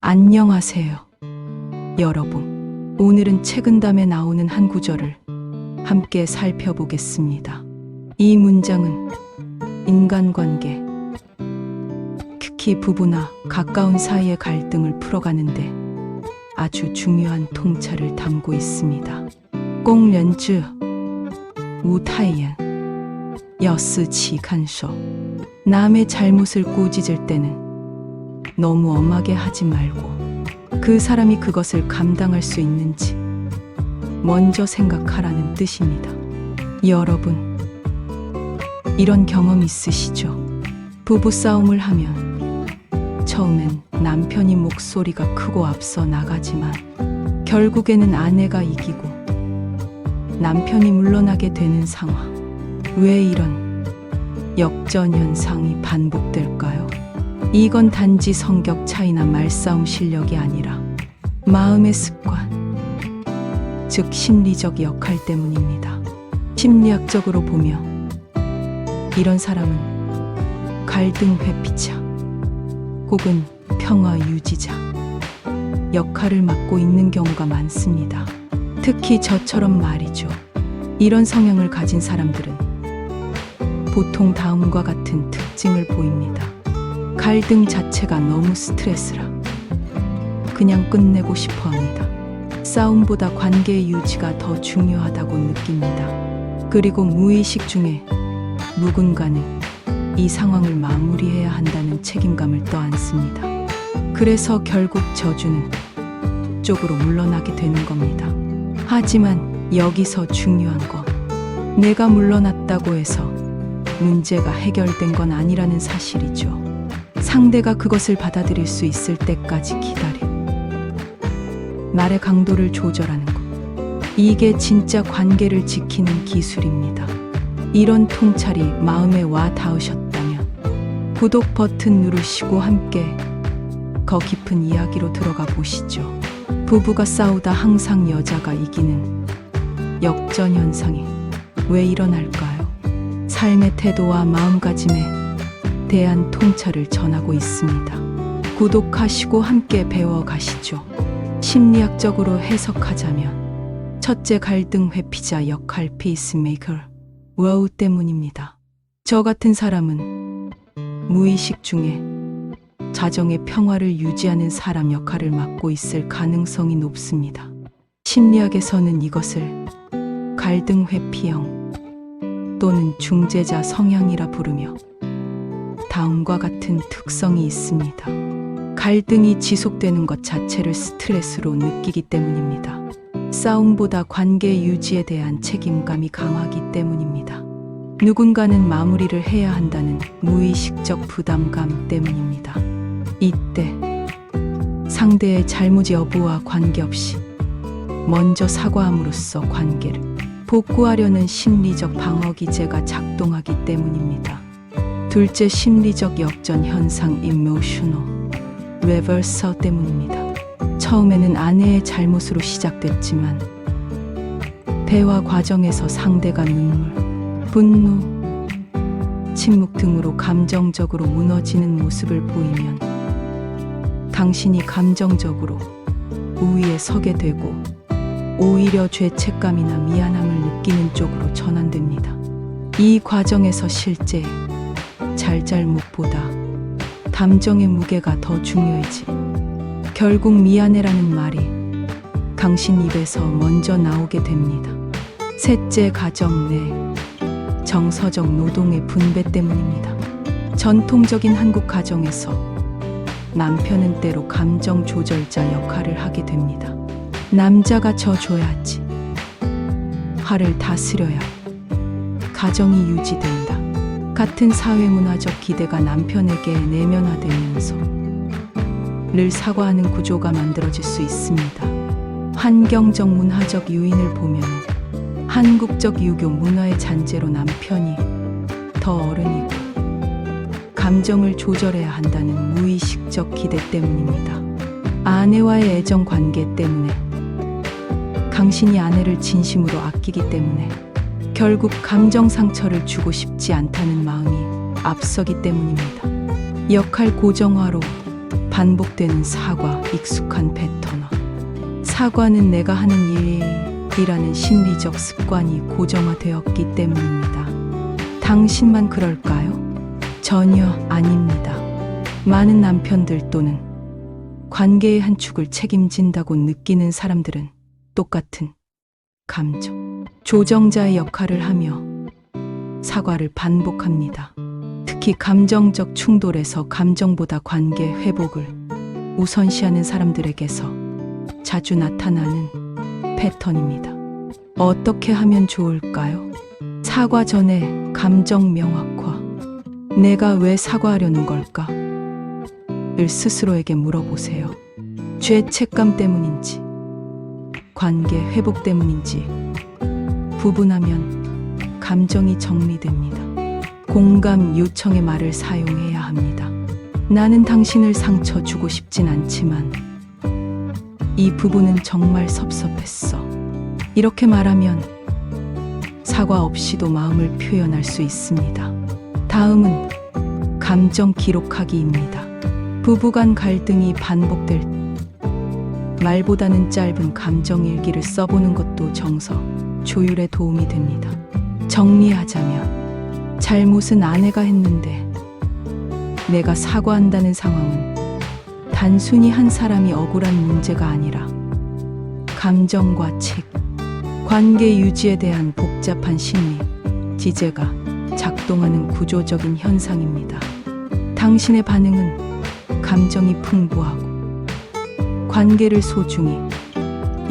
안녕하세요, 여러분. 오늘은 최근담에 나오는 한 구절을 함께 살펴보겠습니다. 이 문장은 인간관계, 특히 부부나 가까운 사이의 갈등을 풀어가는데 아주 중요한 통찰을 담고 있습니다. 工人之无太阳要思其看守. 남의 잘못을 꾸짖을 때는 너무 엄하게 하지 말고 그 사람이 그것을 감당할 수 있는지 먼저 생각하라는 뜻입니다. 여러분, 이런 경험 있으시죠? 부부싸움을 하면 처음엔 남편이 목소리가 크고 앞서 나가지만 결국에는 아내가 이기고 남편이 물러나게 되는 상황. 왜 이런 역전현상이 반복될까요? 이건 단지 성격 차이나 말싸움 실력이 아니라 마음의 습관, 즉 심리적 역할 때문입니다. 심리학적으로 보면 이런 사람은 갈등 회피자 혹은 평화 유지자 역할을 맡고 있는 경우가 많습니다. 특히 저처럼 말이죠. 이런 성향을 가진 사람들은 보통 다음과 같은 특징을 보입니다. 갈등 자체가 너무 스트레스라 그냥 끝내고 싶어 합니다. 싸움보다 관계의 유지가 더 중요하다고 느낍니다. 그리고 무의식 중에 누군가는 이 상황을 마무리해야 한다는 책임감을 떠안습니다. 그래서 결국 저주는 쪽으로 물러나게 되는 겁니다. 하지만 여기서 중요한 건 내가 물러났다고 해서 문제가 해결된 건 아니라는 사실이죠. 상대가 그것을 받아들일 수 있을 때까지 말의 강도를 조절하는 것. 이게 진짜 관계를 지키는 기술입니다. 이런 통찰이 마음에 와 닿으셨다면 구독 버튼 누르시고 함께 더 깊은 이야기로 들어가 보시죠. 부부가 싸우다 항상 여자가 이기는 역전 현상이 왜 일어날까요? 삶의 태도와 마음가짐에 대한 통찰을 전하고 있습니다. 구독하시고 함께 배워가시죠. 심리학적으로 해석하자면 첫째, 갈등 회피자 역할 피스메이커 워우 때문입니다. 저 같은 사람은 무의식 중에 가정의 평화를 유지하는 사람 역할을 맡고 있을 가능성이 높습니다. 심리학에서는 이것을 갈등 회피형 또는 중재자 성향이라 부르며 다음과 같은 특성이 있습니다. 갈등이 지속되는 것 자체를 스트레스로 느끼기 때문입니다. 싸움보다 관계 유지에 대한 책임감이 강하기 때문입니다. 누군가는 마무리를 해야 한다는 무의식적 부담감 때문입니다. 이때 상대의 잘못 여부와 관계없이 먼저 사과함으로써 관계를 복구하려는 심리적 방어 기제가 작동하기 때문입니다. 둘째, 심리적 역전 현상 emotional reversal 때문입니다. 처음에는 아내의 잘못으로 시작됐지만 대화 과정에서 상대가 눈물, 분노, 침묵 등으로 감정적으로 무너지는 모습을 보이면 당신이 감정적으로 우위에 서게 되고 오히려 죄책감이나 미안함을 느끼는 쪽으로 전환됩니다. 이 과정에서 실제 잘잘못보다 감정의 무게가 더 중요해지 결국 미안해라는 말이 당신 입에서 먼저 나오게 됩니다. 셋째, 가정 내 정서적 노동의 분배 때문입니다. 전통적인 한국 가정에서 남편은 때로 감정 조절자 역할을 하게 됩니다. 남자가 져줘야지, 화를 다스려야 가정이 유지된다 같은 사회문화적 기대가 남편에게 내면화되면서 늘 사과하는 구조가 만들어질 수 있습니다. 환경적 문화적 요인을 보면 한국적 유교 문화의 잔재로 남편이 더 어른이고 감정을 조절해야 한다는 무의식적 기대 때문입니다. 아내와의 애정 관계 때문에 당신이 아내를 진심으로 아끼기 때문에 결국 감정 상처를 주고 싶지 않다는 마음이 앞서기 때문입니다. 역할 고정화로 반복되는 사과, 익숙한 패턴화. 사과는 내가 하는 일이라는 심리적 습관이 고정화되었기 때문입니다. 당신만 그럴까요? 전혀 아닙니다. 많은 남편들 또는 관계의 한 축을 책임진다고 느끼는 사람들은 똑같은 감정 조정자의 역할을 하며 사과를 반복합니다. 특히 감정적 충돌에서 감정보다 관계 회복을 우선시하는 사람들에게서 자주 나타나는 패턴입니다. 어떻게 하면 좋을까요? 사과 전에 감정 명확화. 내가 왜 사과하려는 걸까? 을 스스로에게 물어보세요. 죄책감 때문인지, 관계 회복 때문인지 구분하면 감정이 정리됩니다. 공감 요청의 말을 사용해야 합니다. 나는 당신을 상처 주고 싶진 않지만 이 부분은 정말 섭섭했어. 이렇게 말하면 사과 없이도 마음을 표현할 수 있습니다. 다음은 감정 기록하기입니다. 부부간 갈등이 반복될 말보다는 짧은 감정 일기를 써보는 것도 정서 조율에 도움이 됩니다. 정리하자면 잘못은 아내가 했는데 내가 사과한다는 상황은 단순히 한 사람이 억울한 문제가 아니라 감정과 관계 유지에 대한 복잡한 심리, 지제가 작동하는 구조적인 현상입니다. 당신의 반응은 감정이 풍부하고 관계를 소중히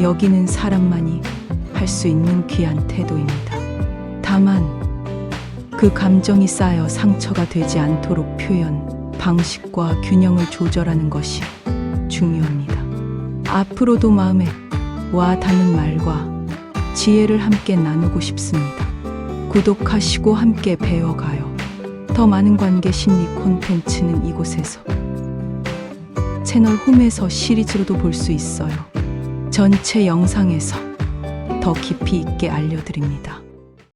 여기는 사람만이 할 수 있는 귀한 태도입니다. 다만 그 감정이 쌓여 상처가 되지 않도록 표현, 방식과 균형을 조절하는 것이 중요합니다. 앞으로도 마음에 와 닿는 말과 지혜를 함께 나누고 싶습니다. 구독하시고 함께 배워가요. 더 많은 관계 심리 콘텐츠는 이곳에서 채널 홈에서 시리즈로도 볼 수 있어요. 전체 영상에서 더 깊이 있게 알려드립니다.